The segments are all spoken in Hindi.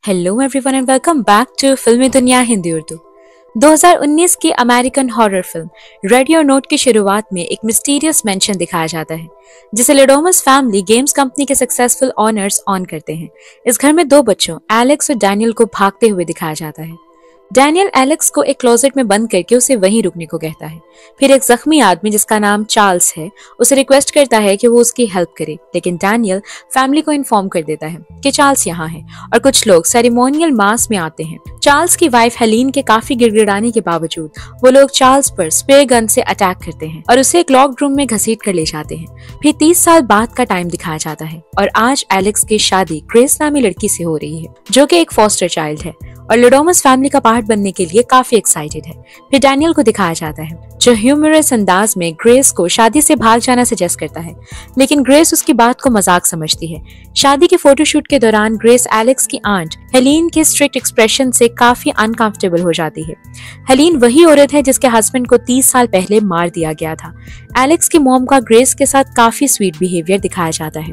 Hello everyone and welcome back to फिल्मी दुनिया हिंदी उर्दू। 2019 की American horror film ready or not की शुरुआत में एक मिस्टीरियस मेंशन दिखाया जाता है जिसे लेडोमस फैमिली गेम्स कंपनी के सक्सेसफुल ऑनर्स ऑन करते हैं। इस घर में दो बच्चों एलेक्स और डैनियल को भागते हुए दिखाया जाता है। डैनियल एलेक्स को एक क्लोजेट में बंद करके उसे वहीं रुकने को कहता है। फिर एक जख्मी आदमी जिसका नाम चार्ल्स है उसे रिक्वेस्ट करता है कि वो उसकी हेल्प करे, लेकिन डैनियल फैमिली को इन्फॉर्म कर देता है कि चार्ल्स यहाँ है और कुछ लोग सेरेमोनियल मास में आते हैं। चार्ल्स की वाइफ हेलीन के काफी गिड़गिड़ाने के बावजूद वो लोग चार्ल्स पर स्प्रे गन से अटैक करते हैं और उसे एक लॉक्ड रूम में घसीट कर ले जाते हैं। फिर 30 साल बाद का टाइम दिखाया जाता है और आज एलेक्स की शादी ग्रेस नामी लड़की से हो रही है जो कि एक फॉस्टर चाइल्ड है और लेडोमस फैमिली का पार्ट बनने के लिए काफी एक्साइटेड है। फिर डैनियल को दिखाया जाता है जो ह्यूमरस अंदाज में ग्रेस को शादी से भाग जाना सजेस्ट करता है, लेकिन ग्रेस उसकी बात को मजाक समझती है। शादी के फोटोशूट के दौरान ग्रेस एलेक्स की आंट हेलीन के स्ट्रिक्ट एक्सप्रेशन से काफी अनकंफर्टेबल हो जाती है। हेलीन वही औरत है जिसके हस्बैंड को 30 साल पहले मार दिया गया था। एलेक्स की मॉम का ग्रेस के साथ काफी स्वीट बिहेवियर दिखाया जाता है।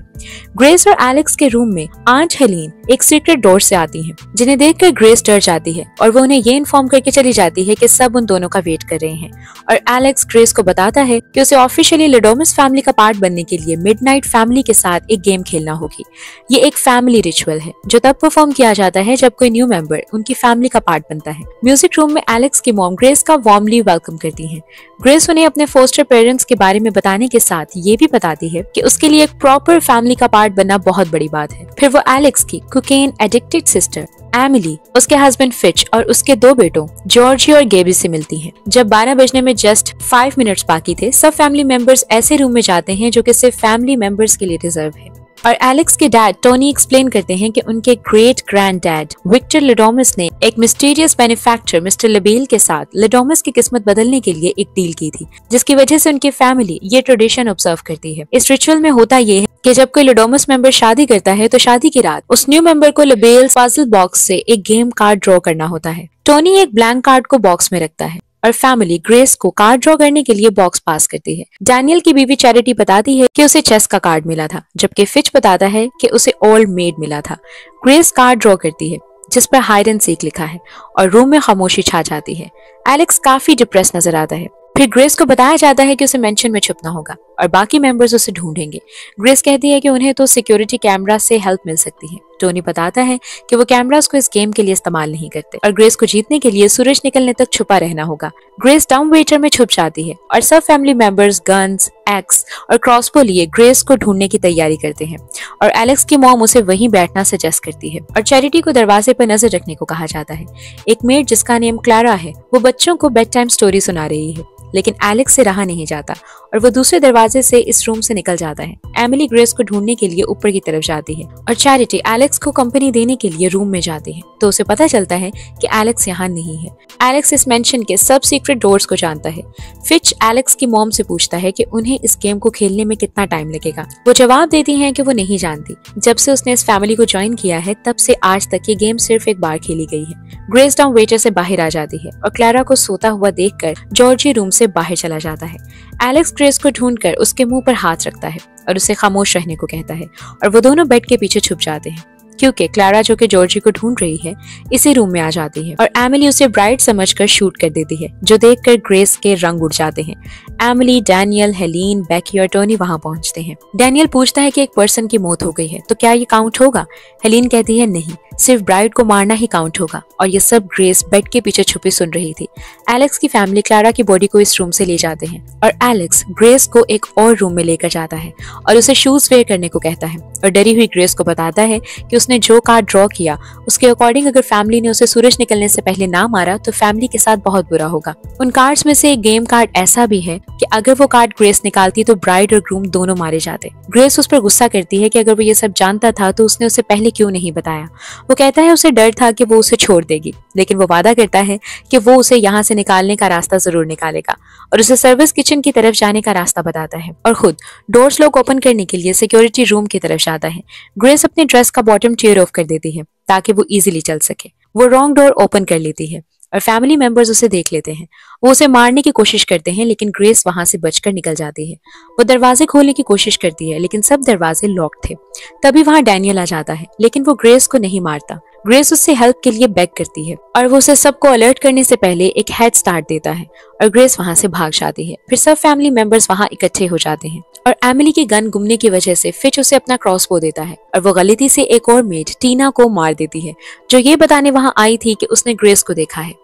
ग्रेस और एलेक्स के रूम में आंट हेलीन एक सीक्रेट डोर से आती हैं, जिन्हें देखकर ग्रेस डर जाती है और वो उन्हें ये इन्फॉर्म करके चली जाती है कि सब उन दोनों का वेट कर रहे हैं। और एलेक्स ग्रेस को बताता है कि उसे ऑफिशियली लेडोमस फैमिली का पार्ट बनने के लिए मिडनाइट फैमिली के साथ एक गेम खेलना होगी। ये एक फैमिली रिचुअल है जो तब परफॉर्म किया जाता है जब कोई न्यू मेंबर उनकी फैमिली का पार्ट बनता है। म्यूजिक रूम में एलेक्स की मॉम ग्रेस का वार्मली वेलकम करती है। ग्रेस उन्हें अपने फोस्टर पेरेंट्स के बारे में बताने के साथ ये भी बताती है कि उसके लिए एक प्रॉपर फैमिली का पार्ट बनना बहुत बड़ी बात है। फिर वो एलेक्स की कोकेन एडिक्टेड सिस्टर एमिली, उसके हस्बैंड फिच और उसके दो बेटों जॉर्जी और गेबी से मिलती हैं। जब 12 बजने में जस्ट 5 मिनट्स बाकी थे, सब फैमिली मेंबर्स ऐसे रूम में जाते हैं जो कि सिर्फ फैमिली मेंबर्स के लिए रिजर्व है। और एलेक्स के डैड टोनी एक्सप्लेन करते हैं कि उनके ग्रेट ग्रैंड डैड विक्टर लेडोमस ने एक मिस्टीरियस मैन्युफैक्चरर मिस्टर लेबेल के साथ लेडोमस की किस्मत बदलने के लिए एक डील की थी, जिसकी वजह से उनकी फैमिली ये ट्रेडिशन ऑब्जर्व करती है। इस रिचुअल में होता ये है कि जब कोई लेडोमस मेंबर शादी करता है तो शादी की रात उस न्यू मेंबर को लेबेल पजल बॉक्स से एक गेम कार्ड ड्रॉ करना होता है। टोनी एक ब्लैंक कार्ड को बॉक्स में रखता है और फैमिली ग्रेस को कार्ड ड्रॉ करने के लिए बॉक्स पास करती है। डैनियल की बीवी चैरिटी बताती है कि उसे चेस का कार्ड मिला था, जबकि फिच बताता है कि उसे ओल्ड मेड मिला था। ग्रेस कार्ड ड्रॉ करती है जिस पर हाइड एंड सीक लिखा है और रूम में खामोशी छा जाती है। एलेक्स काफी डिप्रेस नजर आता है। फिर ग्रेस को बताया जाता है कि उसे मेंशन में छुपना होगा और बाकी मेंबर्स उसे ढूंढेंगे। ग्रेस कहती है कि उन्हें तो सिक्योरिटी कैमरा से हेल्प मिल सकती है। टोनी बताता है कि वो कैमरास को इस गेम के लिए इस्तेमाल नहीं करते और ग्रेस को जीतने के लिए सूरज निकलने तक छुपा रहना होगा। ग्रेस डाउन वेटर में छुप जाती है और सब फैमिली मेंबर्स गन्स, एक्स और क्रॉसबो लिए ग्रेस को ढूंढने की तैयारी करते हैं और एलेक्स की मॉम उसे वहीं बैठना सजेस्ट करती है और चैरिटी को दरवाजे पर नजर रखने को कहा जाता है। एक मेड जिसका नेम क्लारा है वो बच्चों को बेड टाइम स्टोरी सुना रही है, लेकिन एलेक्स से रहा नहीं जाता और वो दूसरे दरवाजे से इस रूम से निकल जाता है। एमिली ग्रेस को ढूंढने के लिए ऊपर की तरफ जाती है और चैरिटी एलेक्स को कंपनी देने के लिए रूम में जाती है तो उसे पता चलता है कि एलेक्स यहाँ नहीं है। एलेक्स इस मेंशन के सब सीक्रेट डोर्स को जानता है। फिच एलेक्स की मॉम से पूछता है कि उन्हें इस गेम को खेलने में कितना टाइम लगेगा। वो जवाब देती है कि वो नहीं जानती। जब से उसने इस फैमिली को ज्वाइन किया है तब से आज तक ये गेम सिर्फ एक बार खेली गई है। ग्रेस डाउन वेटर से बाहर आ जाती है और क्लारा को सोता हुआ देखकर जॉर्जी रूम से बाहर चला जाता है। एलेक्स ग्रेस को ढूंढकर उसके मुंह पर हाथ रखता है और उसे खामोश रहने को कहता है और वो दोनों बेड के पीछे छुप जाते हैं क्योंकि क्लारा जो कि जॉर्जी को ढूंढ रही है इसी रूम में आ जाती है और एमिली उसे ब्राइड समझकर शूट कर देती है, जो देखकर ग्रेस के रंग उड़ जाते हैं। एमिली, डैनियल, हेलीन, बेकी और टोनी वहां पहुंचते हैं। डैनियल पूछता है कि एक पर्सन की मौत हो गई है तो क्या ये काउंट होगा? हेलीन कहती है नहीं, सिर्फ ब्राइड को मारना ही काउंट होगा और ये सब ग्रेस बेड के पीछे छुपी सुन रही थी। एलेक्स की फैमिली क्लारा की बॉडी को इस रूम से ले जाते हैं और एलेक्स ग्रेस को एक और रूम में लेकर जाता है और उसे शूज वेयर करने को कहता है और डरी हुई ग्रेस को बताता है कि उसने जो कार्ड ड्रॉ किया उसके अकॉर्डिंग अगर फैमिली ने उसे सूरज निकलने से पहले ना मारा तो फैमिली के साथ बहुत बुरा होगा। उन कार्ड्स में से एक गेम कार्ड ऐसा भी है कि अगर वो कार्ड ग्रेस निकालती तो ब्राइड और ग्रूम दोनों मारे जाते। ग्रेस उस पर गुस्सा करती है कि अगर वो ये सब जानता था तो उसने उसे पहले क्यों नहीं बताया। वो कहता है उसे डर था कि वो उसे छोड़ देगी, लेकिन वो वादा करता है कि वो उसे यहाँ से निकालने का रास्ता जरूर निकालेगा और उसे सर्विस किचन की तरफ जाने का रास्ता बताता है और खुद डोर्स लॉक ओपन करने के लिए सिक्योरिटी रूम की तरफ जाता है। ग्रेस अपने ड्रेस का बॉटम टियर ऑफ कर देती है ताकि वो इजीली चल सके। वो रॉन्ग डोर ओपन कर लेती है और फैमिली मेंबर्स उसे देख लेते हैं। वो उसे मारने की कोशिश करते हैं लेकिन ग्रेस वहां से बचकर निकल जाती है। वो दरवाजे खोलने की कोशिश करती है लेकिन सब दरवाजे लॉक थे। तभी वहां डैनियल आ जाता है लेकिन वो ग्रेस को नहीं मारता। ग्रेस उससे हेल्प के लिए बेग करती है और वो उसे सबको अलर्ट करने से पहले एक हेड स्टार्ट देता है और ग्रेस वहां से भाग जाती है। फिर सब फैमिली मेंबर्स वहां इकट्ठे हो जाते हैं और एमिली की गन गुमने की वजह से फिच उसे अपना क्रॉसबो देता है और वो गलती से एक और मेड टीना को मार देती है, जो ये बताने वहां आई थी कि उसने ग्रेस को देखा है।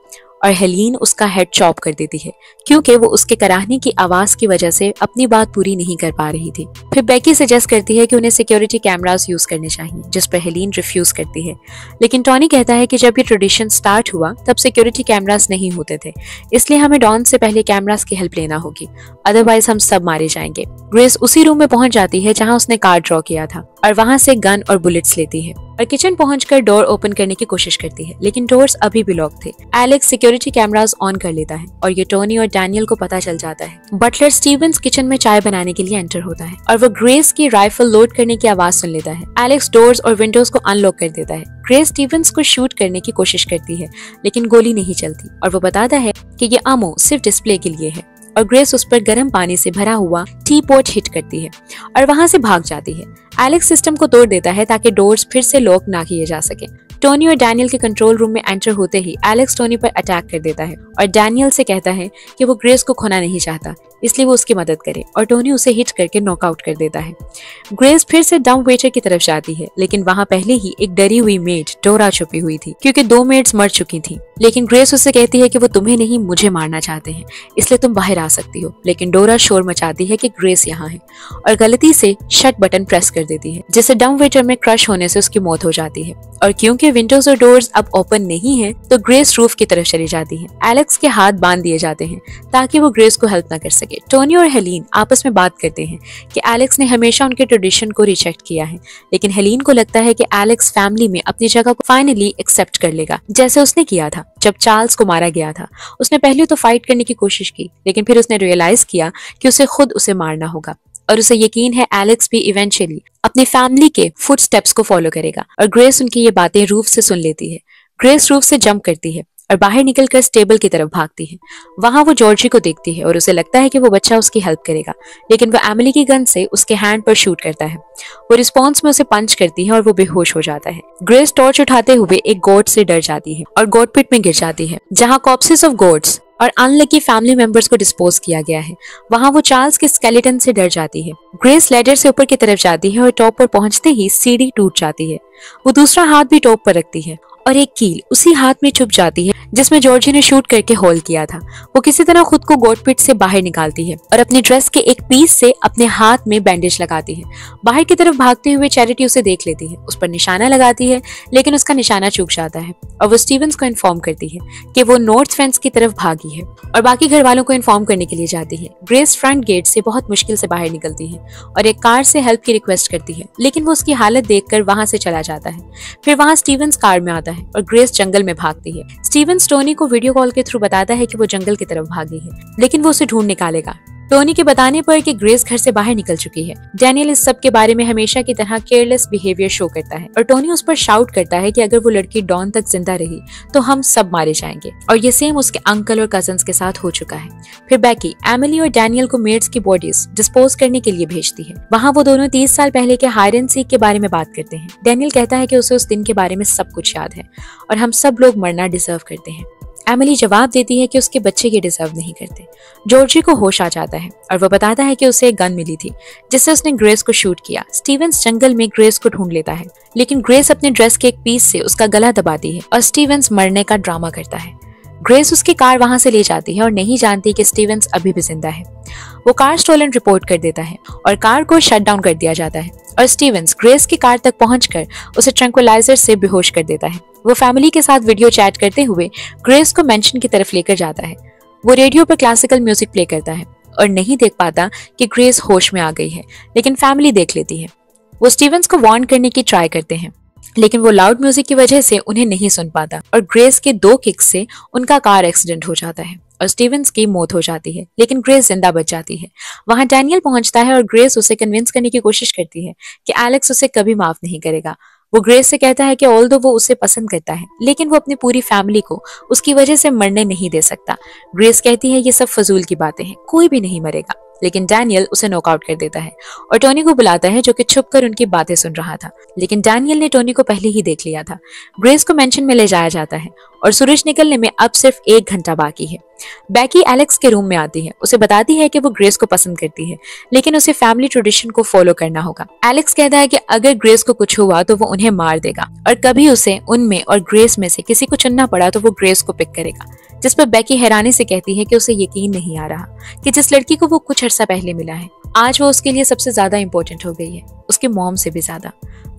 और हेलीन उसका हेड चॉप कर देती है क्योंकि वो उसके कराहने की आवाज की वजह से अपनी बात पूरी नहीं कर पा रही थी। फिर बेकी सजेस्ट करती है कि उन्हें सिक्योरिटी कैमरास यूज करने चाहिए, जिस पर हेलीन रिफ्यूज करती है। लेकिन टॉनी कहता है कि जब ये ट्रेडिशन स्टार्ट हुआ तब सिक्योरिटी कैमरास नहीं होते थे, इसलिए हमें डॉन से पहले कैमरास की हेल्प लेना होगी, अदरवाइज हम सब मारे जाएंगे। ग्रेस उसी रूम में पहुंच जाती है जहां उसने कार्ड ड्रॉ किया था और वहां से गन और बुलेट्स लेती है और किचन पहुंचकर डोर ओपन करने की कोशिश करती है, लेकिन डोर्स अभी भी लॉक थे। एलेक्स सिक्योरिटी कैमरास ऑन कर लेता है और ये टोनी और डैनियल को पता चल जाता है। बटलर स्टीवंस किचन में चाय बनाने के लिए एंटर होता है और वो ग्रेस की राइफल लोड करने की आवाज सुन लेता है। एलेक्स डोर्स और विंडोज को अनलॉक कर देता है। ग्रेस स्टीवंस को शूट करने की कोशिश करती है, लेकिन गोली नहीं चलती और वो बताता है कि ये आमो सिर्फ डिस्प्ले के लिए है। और ग्रेस उस पर गर्म पानी से भरा हुआ टी पॉट हिट करती है और वहां से भाग जाती है। एलेक्स सिस्टम को तोड़ देता है ताकि डोर्स फिर से लॉक ना किए जा सके। टोनी और डैनियल के कंट्रोल रूम में एंटर होते ही एलेक्स टोनी पर अटैक कर देता है और डैनियल से कहता है कि वो ग्रेस को खोना नहीं चाहता, इसलिए वो उसकी मदद करे और टोनी उसे हिट करके नॉकआउट कर देता है। ग्रेस फिर से डंप वेटर की तरफ जाती है, लेकिन वहां पहले ही एक डरी हुई मेड डोरा छुपी हुई थी क्योंकि 2 मेड्स मर चुकी थी। लेकिन ग्रेस उससे कहती है कि वो तुम्हें नहीं मुझे मारना चाहते हैं, इसलिए तुम बाहर आ सकती हो। लेकिन डोरा शोर मचाती है कि ग्रेस यहाँ है और गलती से शट बटन प्रेस कर देती है, जिससे डंप वेटर में क्रश होने से उसकी मौत हो जाती है। और क्योंकि विंडोज और डोर्स अब ओपन नहीं है तो ग्रेस रूफ की तरफ चली जाती है। एलेक्स के हाथ बांध दिए जाते हैं ताकि वो ग्रेस को हेल्प ना कर सके। टोनी और हेलीन आपस में बात करते हैं कि एलेक्स ने हमेशा उनके ट्रेडिशन को रिजेक्ट किया है, लेकिन हेलीन को लगता है कि एलेक्स फैमिली में अपनी जगह को फाइनली एक्सेप्ट कर लेगा, जैसे उसने किया था जब चार्ल्स को मारा गया था। उसने पहले तो फाइट करने की कोशिश की, लेकिन फिर उसने रियलाइज किया कि उसे खुद उसे मारना होगा और उसे यकीन है एलेक्स भी इवेंचुअली अपनी फैमिली के फुटस्टेप्स को फॉलो करेगा। और ग्रेस उनकी ये बातें रूफ से सुन लेती है। ग्रेस रूफ से जंप करती है और बाहर निकलकर स्टेबल की तरफ भागती है। वहां वो जॉर्जी को देखती है और उसे लगता है कि वो बच्चा उसकी हेल्प करेगा, लेकिन वो एमिली की गन से उसके हैंड पर शूट करता है। वो रिस्पॉन्स में उसे पंच करती है और वो बेहोश हो जाता है। ग्रेस टॉर्च उठाते हुए एक गोट से डर जाती है और गोट पिट में गिर जाती है, जहाँ कॉप्सेस ऑफ गोट्स और अनलकी फैमिली मेंबर्स को डिस्पोज किया गया है। वहां वो चार्ल्स के स्केलेटन से डर जाती है। ग्रेस लेडर से ऊपर की तरफ जाती है और टॉप पर पहुंचते ही सीढ़ी टूट जाती है। वो दूसरा हाथ भी टॉप पर रखती है और एक कील उसी हाथ में छुप जाती है जिसमें जॉर्जी ने शूट करके होल किया था। वो किसी तरह खुद को गोट पिट से बाहर निकालती है और अपने ड्रेस के एक पीस से अपने हाथ में बैंडेज लगाती है। बाहर की तरफ भागते हुए चैरिटी उसे देख लेती है, उस पर निशाना लगाती है, लेकिन उसका निशाना चूक जाता है और वो स्टीवंस को इन्फॉर्म करती है कि वो नॉर्थ फ्रेंड्स की तरफ भागी है और बाकी घर वालों को इन्फॉर्म करने के लिए जाती है। ग्रेस फ्रंट गेट से बहुत मुश्किल से बाहर निकलती है और एक कार से हेल्प की रिक्वेस्ट करती है, लेकिन वो उसकी हालत देखकर वहां से चला जाता है। फिर वहां स्टीवंस कार में आता है और ग्रेस जंगल में भागती है। स्टीवंस टोनी को वीडियो कॉल के थ्रू बताता है कि वो जंगल की तरफ भागी है, लेकिन वो उसे ढूंढ निकालेगा। टोनी के बताने पर कि ग्रेस घर से बाहर निकल चुकी है। डैनियल इस सब के बारे में हमेशा की तरह केयरलेस बिहेवियर शो करता है और टोनी उस पर शाउट करता है कि अगर वो लड़की डॉन तक जिंदा रही तो हम सब मारे जाएंगे, और ये सेम उसके अंकल और कजन्स के साथ हो चुका है। फिर बेकी एमिली और डैनियल को मेड्स की बॉडीज डिस्पोज करने के लिए भेजती है। वहाँ वो दोनों 30 साल पहले के हाइड एंड सीक के बारे में बात करते हैं। डैनियल कहता है कि उसे उस दिन के बारे में सब कुछ याद है और हम सब लोग मरना डिजर्व करते हैं। एमिली जवाब देती है कि उसके बच्चे ये डिजर्व नहीं करते। जॉर्जी को होश आ जाता है और वो बताता है कि उसे एक गन मिली थी जिससे उसने ग्रेस को शूट किया। स्टीवंस जंगल में ग्रेस को ढूंढ लेता है, लेकिन ग्रेस अपने ड्रेस के एक पीस से उसका गला दबाती है और स्टीवंस मरने का ड्रामा करता है। ग्रेस उसकी कार वहां से ले जाती है और नहीं जानती कि स्टीवंस अभी भी जिंदा है। वो कार स्टोलन रिपोर्ट कर देता है और कार को शट डाउन कर दिया जाता है और स्टीवंस ग्रेस की कार तक पहुंचकर उसे ट्रैंक्विलाइजर से बेहोश कर देता है। वो फैमिली के साथ वीडियो चैट करते हुए ग्रेस को मेंशन की तरफ लेकर जाता है। वो रेडियो पर क्लासिकल म्यूजिक प्ले करता है और नहीं देख पाता कि ग्रेस होश में आ गई है, लेकिन फैमिली देख लेती है। वो स्टीवंस को वार्न करने की ट्राई करते हैं, लेकिन वो लाउड म्यूजिक की वजह से उन्हें नहीं सुन पाता और ग्रेस के 2 किक्स से उनका कार एक्सीडेंट हो जाता है और स्टीवंस की मौत हो जाती है, लेकिन ग्रेस जिंदा बच जाती है। वहां डैनियल पहुंचता है और ग्रेस उसे कन्विंस करने की कोशिश करती है कि एलेक्स उसे कभी माफ नहीं करेगा। वो ग्रेस से कहता है कि ऑल्दो वो उसे पसंद करता है, लेकिन वो अपनी पूरी फैमिली को उसकी वजह से मरने नहीं दे सकता। ग्रेस कहती है ये सब फजूल की बातें हैं, कोई भी नहीं मरेगा। लेकिन डैनियल उसे नॉकआउट कर देता है और टोनी को बुलाता है, जो कि छुपकर उनकी बातें सुन रहा था। लेकिन डैनियल ने टोनी को पहले ही देख लिया था। ग्रेस को मेंशन में ले जाया जाता है और सूरज निकलने में अब सिर्फ 1 घंटा बाकी है। बैकी एलेक्स के रूम में आती है, उसे बताती है कि वो ग्रेस को पसंद करती है, लेकिन उसे फैमिली ट्रेडिशन को फॉलो करना होगा। एलेक्स कहता है कि अगर ग्रेस को कुछ हुआ तो वो उन्हें मार देगा और कभी उसे उनमें और ग्रेस में से किसी को चुनना पड़ा तो वो ग्रेस को पिक करेगा। जिस पर बैकी हैरानी से कहती है कि उसे यकीन नहीं आ रहा कि जिस लड़की को वो कुछ अर्सा पहले मिला है, आज वो उसके लिए सबसे ज्यादा इंपॉर्टेंट हो गई है, उसके मॉम से भी ज्यादा।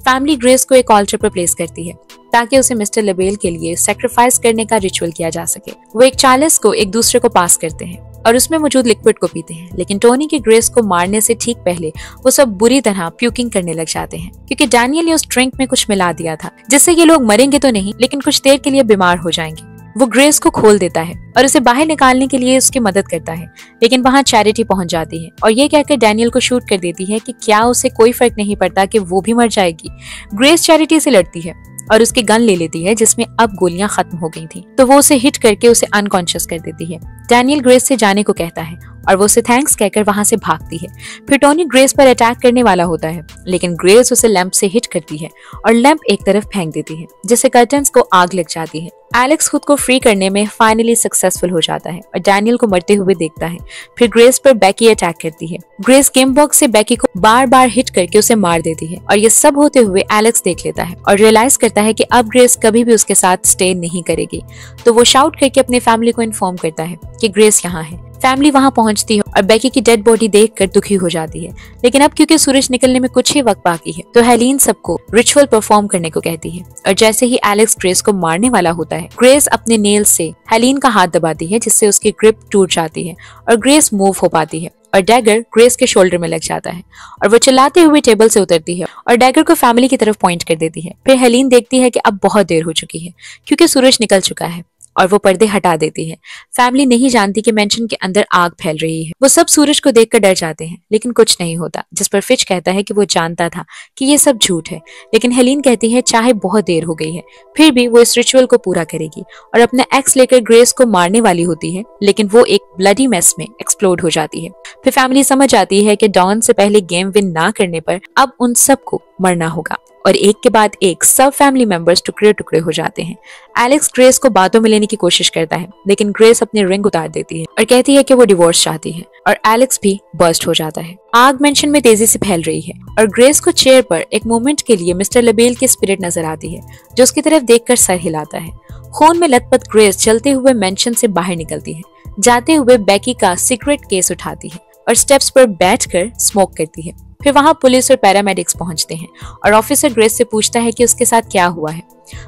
फैमिली ग्रेस को एक ऑल्टर पर प्लेस करती है ताकि उसे मिस्टर लेबेल के लिए सैक्रिफाइस करने का रिचुअल किया जा सके। वो एक चालिस को एक दूसरे को पास करते हैं और उसमें मौजूद लिक्विड को पीते हैं, लेकिन टोनी के ग्रेस को मारने से ठीक पहले वो सब बुरी तरह प्यूकिंग करने लग जाते हैं, क्योंकि डैनियल ने उस ड्रिंक में कुछ मिला दिया था जिससे ये लोग मरेंगे तो नहीं, लेकिन कुछ देर के लिए बीमार हो जाएंगे। वो ग्रेस को खोल देता है और उसे बाहर निकालने के लिए उसकी मदद करता है, लेकिन वहां चैरिटी पहुंच जाती है और ये कहकर डैनियल को शूट कर देती है कि क्या उसे कोई फर्क नहीं पड़ता कि वो भी मर जाएगी। ग्रेस चैरिटी से लड़ती है और उसकी गन ले लेती है जिसमें अब गोलियां खत्म हो गई थी, तो वो उसे हिट करके उसे अनकॉन्शियस कर देती है। डैनियल ग्रेस से जाने को कहता है और वो उसे थैंक्स कहकर वहां से भागती है। फिर टोनी ग्रेस पर अटैक करने वाला होता है, लेकिन ग्रेस उसे लैंप से हिट करती है और लैंप एक तरफ फेंक देती है, जिससे कर्टन्स को आग लग जाती है। एलेक्स खुद को फ्री करने में फाइनली सक्सेसफुल हो जाता है और डैनियल को मरते हुए देखता है। फिर ग्रेस पर बैकी अटैक करती है। ग्रेस गेम बॉक्स से बैकी को बार बार हिट करके उसे मार देती है और ये सब होते हुए एलेक्स देख लेता है और रियलाइज करता है कि अब ग्रेस कभी भी उसके साथ स्टे नहीं करेगी, तो वो शाउट करके अपने फैमिली को इन्फॉर्म करता है कि ग्रेस यहाँ है। फैमिली वहां पहुंचती है और बैकी की डेड बॉडी देखकर दुखी हो जाती है, लेकिन अब क्योंकि सूरज निकलने में कुछ ही वक्त बाकी है तो हेलीन सबको रिचुअल परफॉर्म करने को कहती है। और जैसे ही एलेक्स ग्रेस को मारने वाला होता है, ग्रेस अपने नेल से हेलीन का हाथ दबाती है, जिससे उसकी ग्रिप टूट जाती है और ग्रेस मूव हो पाती है और डैगर ग्रेस के शोल्डर में लग जाता है और वो चिल्लाते हुए टेबल से उतरती है और डैगर को फैमिली की तरफ पॉइंट कर देती है। फिर हेलीन देखती है कि अब बहुत देर हो चुकी है क्योंकि सूरज निकल चुका है और वो पर्दे हटा देती है। फैमिली नहीं जानती कि मेंशन के अंदर आग फैल रही है। वो सब सूरज को देखकर डर जाते हैं, लेकिन कुछ नहीं होता, जिस पर फिच कहता है कि वो जानता था कि ये सब झूठ है, लेकिन हेलीन कहती है चाहे बहुत देर हो गई है फिर भी वो इस रिचुअल को पूरा करेगी और अपना एक्स लेकर ग्रेस को मारने वाली होती है, लेकिन वो एक ब्लडी मेस में एक्सप्लोड हो जाती है। फिर फैमिली समझ आती है कि डॉन से पहले गेम विन ना करने पर अब उन सबको मरना होगा और एक के बाद एक सब फैमिली मेंबर्स टुकड़े टुकड़े हो जाते हैं। एलेक्स ग्रेस को बातों में लेने की कोशिश करता है, लेकिन ग्रेस अपनी रिंग उतार देती है और कहती है कि वो डिवोर्स चाहती है और एलेक्स भी बर्स्ट हो जाता है। आग मेंशन में तेजी से फैल रही है और ग्रेस को चेयर पर एक मोमेंट के लिए मिस्टर लेबेल की स्पिरिट नजर आती है, जो उसकी तरफ देखकर सर हिलाता है। खून में लथपथ ग्रेस चलते हुए मेंशन से बाहर निकलती है, जाते हुए बैकी का सीक्रेट केस उठाती है और स्टेप्स पर बैठकर स्मोक करती है। फिर वहां पुलिस और पैरामेडिक्स पहुंचते हैं और ऑफिसर ग्रेस से पूछता है कि उसके साथ क्या हुआ है।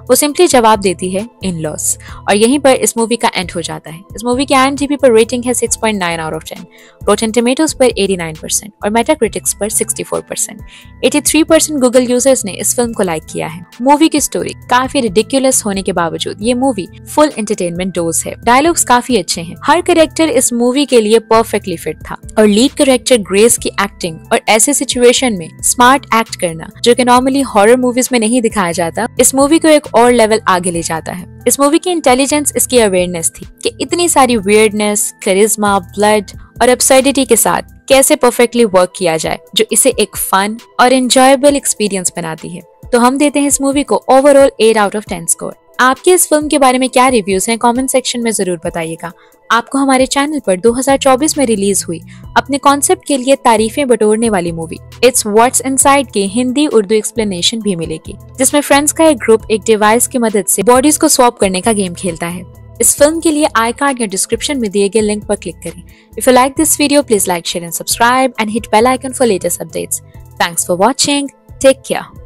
वो सिंपली जवाब देती है इन लॉस और यहीं पर इस मूवी का एंड हो जाता है। इस मूवी की IMDb पर रेटिंग है 6.9 आउट ऑफ 10, रोटेन टोमेटोज पर 89% और मेटाक्रिटिक्स पर 64%। 83% गूगल यूजर्स ने इस फिल्म को लाइक किया है। मूवी की स्टोरी काफी रिडिकुलस होने के बावजूद ये मूवी फुल एंटरटेनमेंट डोज है। डायलॉग्स काफी अच्छे हैं, हर कैरेक्टर इस मूवी के लिए परफेक्टली फिट था और लीड कैरेक्टर ग्रेस की एक्टिंग और ऐसे सिचुएशन में स्मार्ट एक्ट करना जो कि नॉर्मली हॉरर मूवीज में नहीं दिखाया जाता, इस मूवी को एक और लेवल आगे ले जाता है। इस मूवी की इंटेलिजेंस इसकी अवेयरनेस थी कि इतनी सारी वियर्डनेस, करिश्मा, ब्लड और एब्सर्डिटी के साथ कैसे परफेक्टली वर्क किया जाए, जो इसे एक फन और एंजॉयबल एक्सपीरियंस बनाती है। तो हम देते हैं इस मूवी को ओवरऑल 8 आउट ऑफ 10 स्कोर। आपके इस फिल्म के बारे में क्या रिव्यूज हैं कमेंट सेक्शन में जरूर बताइएगा। आपको हमारे चैनल पर 2024 में रिलीज हुई अपने कॉन्सेप्ट के लिए तारीफें बटोरने वाली मूवी इट्स व्हाट्स इनसाइड की हिंदी उर्दू एक्सप्लेनेशन भी मिलेगी, जिसमें फ्रेंड्स का एक ग्रुप एक डिवाइस की मदद से बॉडीज को स्वैप करने का गेम खेलता है। इस फिल्म के लिए आई कार्ड या डिस्क्रिप्शन में दिए गए लिंक पर क्लिक करें। If you like this video please like, share and subscribe and hit bell icon for latest updates. Thanks for watching, take care.